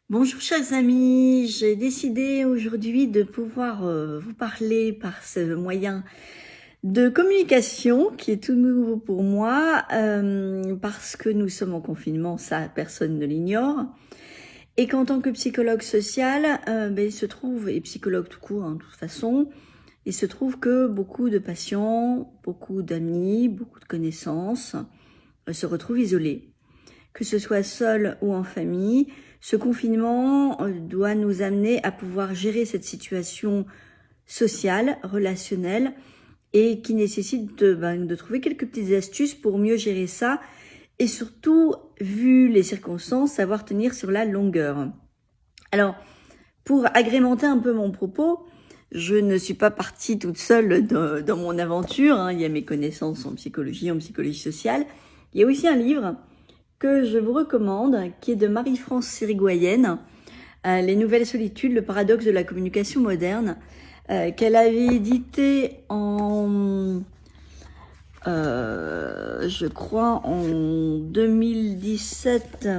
Bonjour chers amis, j'ai décidé aujourd'hui de pouvoir vous parler par ce moyen de communication qui est tout nouveau pour moi parce que nous sommes en confinement, ça personne ne l'ignore, et qu'en tant que psychologue social, il se trouve, et psychologue tout court de toute façon, il se trouve que beaucoup de patients, beaucoup d'amis, beaucoup de connaissances se retrouvent isolés. Que ce soit seul ou en famille, ce confinement doit nous amener à pouvoir gérer cette situation sociale, relationnelle, et qui nécessite de trouver quelques petites astuces pour mieux gérer ça, et surtout, vu les circonstances, savoir tenir sur la longueur. Alors, pour agrémenter un peu mon propos, je ne suis pas partie toute seule dans mon aventure, il y a mes connaissances en psychologie sociale. Il y a aussi un livre que je vous recommande, qui est de Marie-France Sirigoyenne, Les Nouvelles Solitudes, le paradoxe de la communication moderne, qu'elle avait édité en, je crois, en 2017,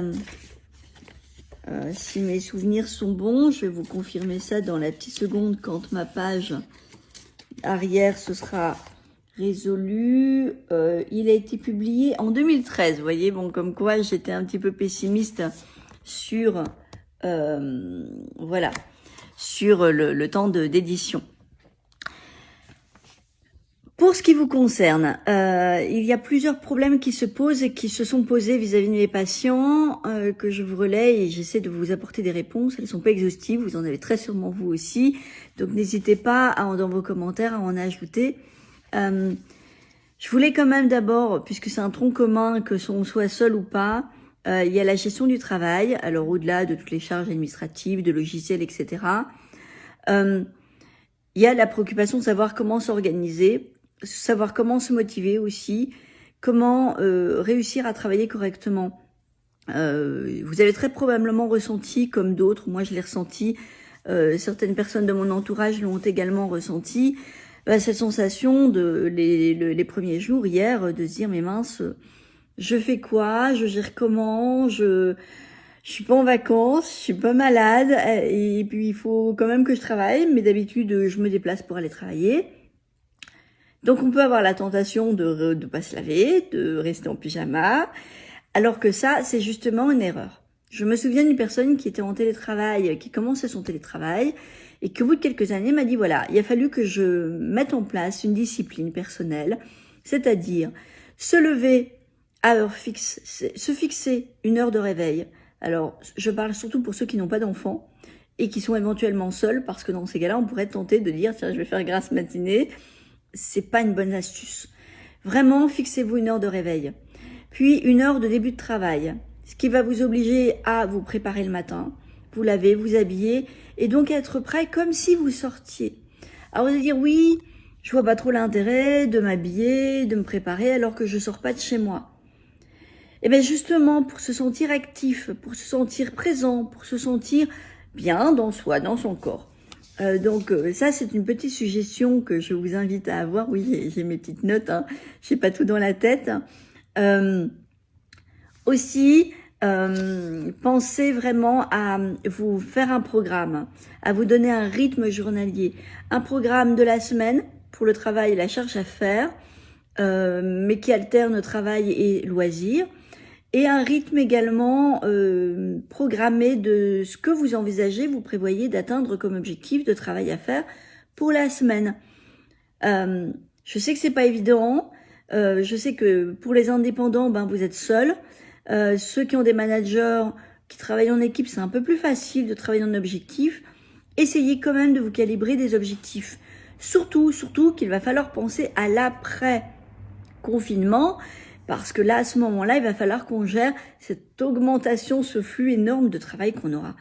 si mes souvenirs sont bons. Je vais vous confirmer ça dans la petite seconde quand ma page arrière se sera résolu. Il a été publié en 2013, vous voyez, bon, comme quoi j'étais un petit peu pessimiste sur, voilà, sur le temps d'édition. Pour ce qui vous concerne, il y a plusieurs problèmes qui se posent et qui se sont posés vis-à-vis de mes patients, que je vous relaie et j'essaie de vous apporter des réponses. Elles ne sont pas exhaustives, vous en avez très sûrement vous aussi, donc n'hésitez pas dans vos commentaires à en ajouter. Je voulais quand même d'abord, puisque c'est un tronc commun, que on soit seul ou pas, il y a la gestion du travail, alors au-delà de toutes les charges administratives, de logiciels, etc. Il y a la préoccupation de savoir comment s'organiser, savoir comment se motiver aussi, comment réussir à travailler correctement. Vous avez très probablement ressenti, comme d'autres, moi je l'ai ressenti, certaines personnes de mon entourage l'ont également ressenti, cette sensation de les premiers jours hier de se dire mais mince, je fais quoi, je gère comment, je suis pas en vacances, je suis pas malade et puis il faut quand même que je travaille, mais d'habitude je me déplace pour aller travailler. Donc on peut avoir la tentation de pas se laver, de rester en pyjama, alors que ça c'est justement une erreur. Je me souviens d'une personne qui était en télétravail, qui commençait son télétravail, et qui au bout de quelques années m'a dit voilà, il a fallu que je mette en place une discipline personnelle, c'est-à-dire se lever à heure fixe, se fixer une heure de réveil. Alors, je parle surtout pour ceux qui n'ont pas d'enfants et qui sont éventuellement seuls, parce que dans ces cas-là, on pourrait être tenté de dire tiens, je vais faire grasse matinée. C'est pas une bonne astuce. Vraiment, fixez-vous une heure de réveil, puis une heure de début de travail, ce qui va vous obliger à vous préparer le matin, vous laver, vous habiller, et donc être prêt comme si vous sortiez. Alors vous allez dire oui, je vois pas trop l'intérêt de m'habiller, de me préparer alors que je sors pas de chez moi. Et bien justement, pour se sentir actif, pour se sentir présent, pour se sentir bien dans soi, dans son corps. Donc ça, c'est une petite suggestion que je vous invite à avoir. Oui, j'ai mes petites notes, j'ai pas tout dans la tête. Aussi, pensez vraiment à vous faire un programme, à vous donner un rythme journalier, un programme de la semaine pour le travail et la charge à faire, mais qui alterne travail et loisirs, et un rythme également programmé de ce que vous envisagez, vous prévoyez d'atteindre comme objectif de travail à faire pour la semaine. Je sais que c'est pas évident, je sais que pour les indépendants, vous êtes seuls. Ceux qui ont des managers qui travaillent en équipe, c'est un peu plus facile de travailler en objectif. Essayez quand même de vous calibrer des objectifs. Surtout qu'il va falloir penser à l'après-confinement, parce que là, à ce moment-là, il va falloir qu'on gère cette augmentation, ce flux énorme de travail qu'on aura.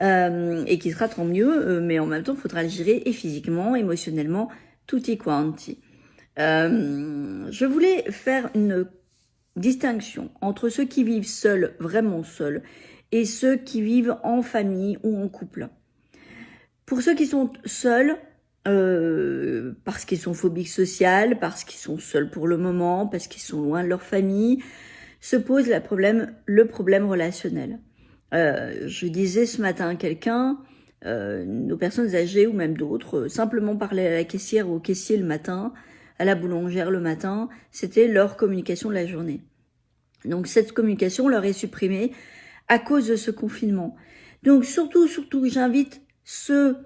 Et qui sera tant mieux, mais en même temps, il faudra le gérer et physiquement, émotionnellement, tutti quanti. Je voulais faire une distinction entre ceux qui vivent seuls, vraiment seuls, et ceux qui vivent en famille ou en couple. Pour ceux qui sont seuls, parce qu'ils sont phobiques sociales, parce qu'ils sont seuls pour le moment, parce qu'ils sont loin de leur famille, se pose le problème relationnel. Je disais ce matin à quelqu'un, nos personnes âgées ou même d'autres, simplement parler à la caissière ou au caissier le matin, à la boulangère le matin, c'était leur communication de la journée. Donc cette communication leur est supprimée à cause de ce confinement. Donc surtout, j'invite ceux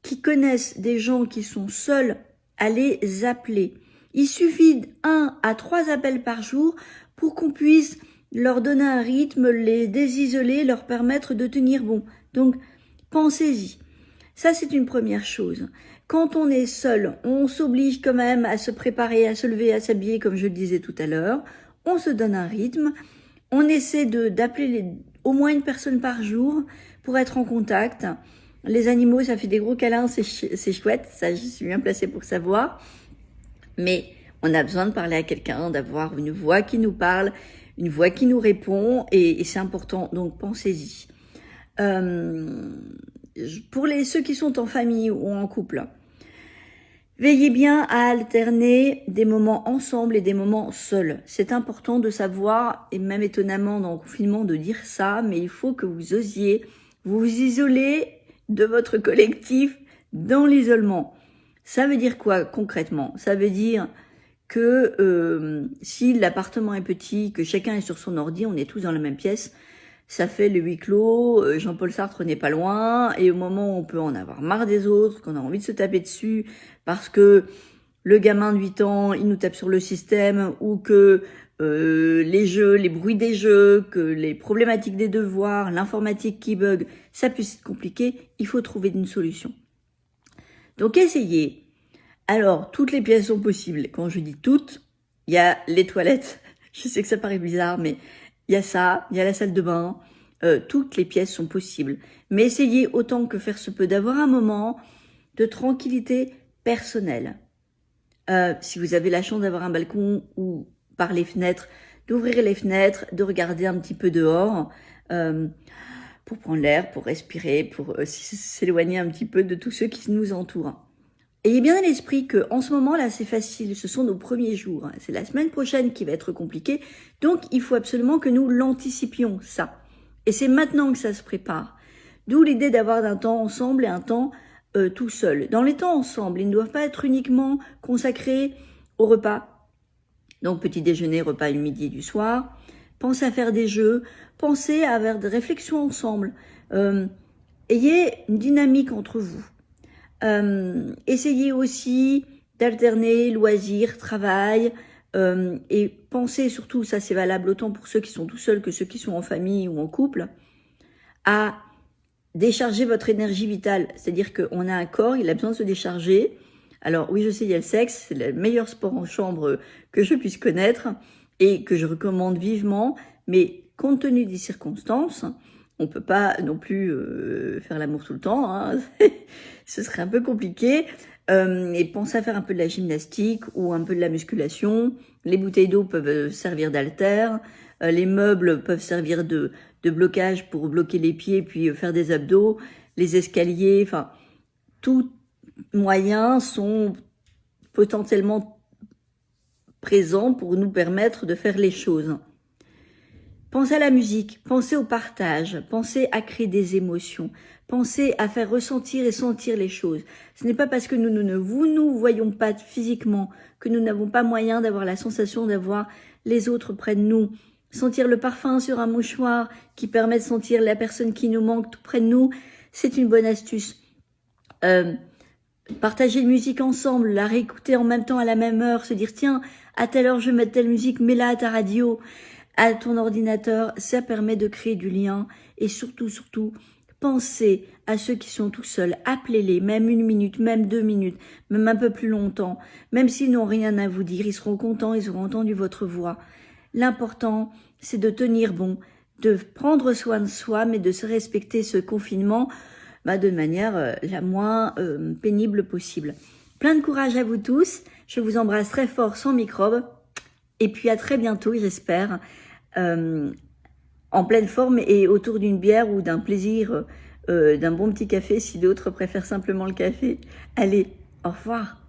qui connaissent des gens qui sont seuls à les appeler. Il suffit d'1 à 3 appels par jour pour qu'on puisse leur donner un rythme, les désisoler, leur permettre de tenir bon. Donc, pensez-y. Ça, c'est une première chose. Quand on est seul, on s'oblige quand même à se préparer, à se lever, à s'habiller, comme je le disais tout à l'heure. On se donne un rythme. On essaie d'appeler au moins une personne par jour pour être en contact. Les animaux, ça fait des gros câlins, c'est chouette. Ça, je suis bien placée pour savoir. Mais on a besoin de parler à quelqu'un, d'avoir une voix qui nous parle, une voix qui nous répond, et c'est important, donc pensez-y. Pour ceux qui sont en famille ou en couple, veillez bien à alterner des moments ensemble et des moments seuls. C'est important de savoir, et même étonnamment dans le confinement de dire ça, mais il faut que vous osiez vous isoler de votre collectif dans l'isolement. Ça veut dire quoi concrètement? Ça veut dire que si l'appartement est petit, que chacun est sur son ordi, on est tous dans la même pièce, ça fait le huis clos, Jean-Paul Sartre n'est pas loin, et au moment où on peut en avoir marre des autres, qu'on a envie de se taper dessus, parce que le gamin de 8 ans, il nous tape sur le système, ou que les jeux, les bruits des jeux, que les problématiques des devoirs, l'informatique qui bug, ça puisse être compliqué, il faut trouver une solution. Donc essayez. Alors, toutes les pièces sont possibles. Quand je dis toutes, il y a les toilettes. Je sais que ça paraît bizarre, mais il y a ça, il y a la salle de bain. Toutes les pièces sont possibles. Mais essayez autant que faire se peut d'avoir un moment de tranquillité personnelle. Si vous avez la chance d'avoir un balcon ou par les fenêtres, d'ouvrir les fenêtres, de regarder un petit peu dehors, pour prendre l'air, pour respirer, pour s'éloigner un petit peu de tous ceux qui nous entourent. Ayez bien à l'esprit que en ce moment là c'est facile, ce sont nos premiers jours, c'est la semaine prochaine qui va être compliquée, donc il faut absolument que nous l'anticipions ça. Et c'est maintenant que ça se prépare. D'où l'idée d'avoir un temps ensemble et un temps tout seul. Dans les temps ensemble, ils ne doivent pas être uniquement consacrés au repas. Donc petit déjeuner, repas du midi et du soir. Pensez à faire des jeux, pensez à avoir des réflexions ensemble. Ayez une dynamique entre vous. Essayez aussi d'alterner loisirs, travail, et pensez surtout, ça c'est valable autant pour ceux qui sont tout seuls que ceux qui sont en famille ou en couple, à décharger votre énergie vitale. C'est-à-dire qu'on a un corps, il a besoin de se décharger. Alors oui, je sais, il y a le sexe, c'est le meilleur sport en chambre que je puisse connaître et que je recommande vivement, mais compte tenu des circonstances, on peut pas non plus faire l'amour tout le temps, hein. Ce serait un peu compliqué. Et pensez à faire un peu de la gymnastique ou un peu de la musculation. Les bouteilles d'eau peuvent servir d'haltère. Les meubles peuvent servir de blocage pour bloquer les pieds puis faire des abdos. Les escaliers, enfin, tous moyens sont potentiellement présents pour nous permettre de faire les choses. Pensez à la musique, pensez au partage, pensez à créer des émotions, pensez à faire ressentir et sentir les choses. Ce n'est pas parce que nous ne nous voyons pas physiquement que nous n'avons pas moyen d'avoir la sensation d'avoir les autres près de nous. Sentir le parfum sur un mouchoir qui permet de sentir la personne qui nous manque tout près de nous, c'est une bonne astuce. Partager une musique ensemble, la réécouter en même temps à la même heure, se dire tiens, à telle heure je vais mettre telle musique, mets-la à ta radio, à ton ordinateur, ça permet de créer du lien et surtout, pensez à ceux qui sont tout seuls, appelez-les, même 1 minute, même 2 minutes, même un peu plus longtemps, même s'ils n'ont rien à vous dire, ils seront contents, ils auront entendu votre voix. L'important, c'est de tenir bon, de prendre soin de soi, mais de se respecter ce confinement de manière la moins pénible possible. Plein de courage à vous tous, je vous embrasse très fort sans microbes, et puis à très bientôt, j'espère, en pleine forme et autour d'une bière ou d'un plaisir, d'un bon petit café, si d'autres préfèrent simplement le café. Allez, au revoir.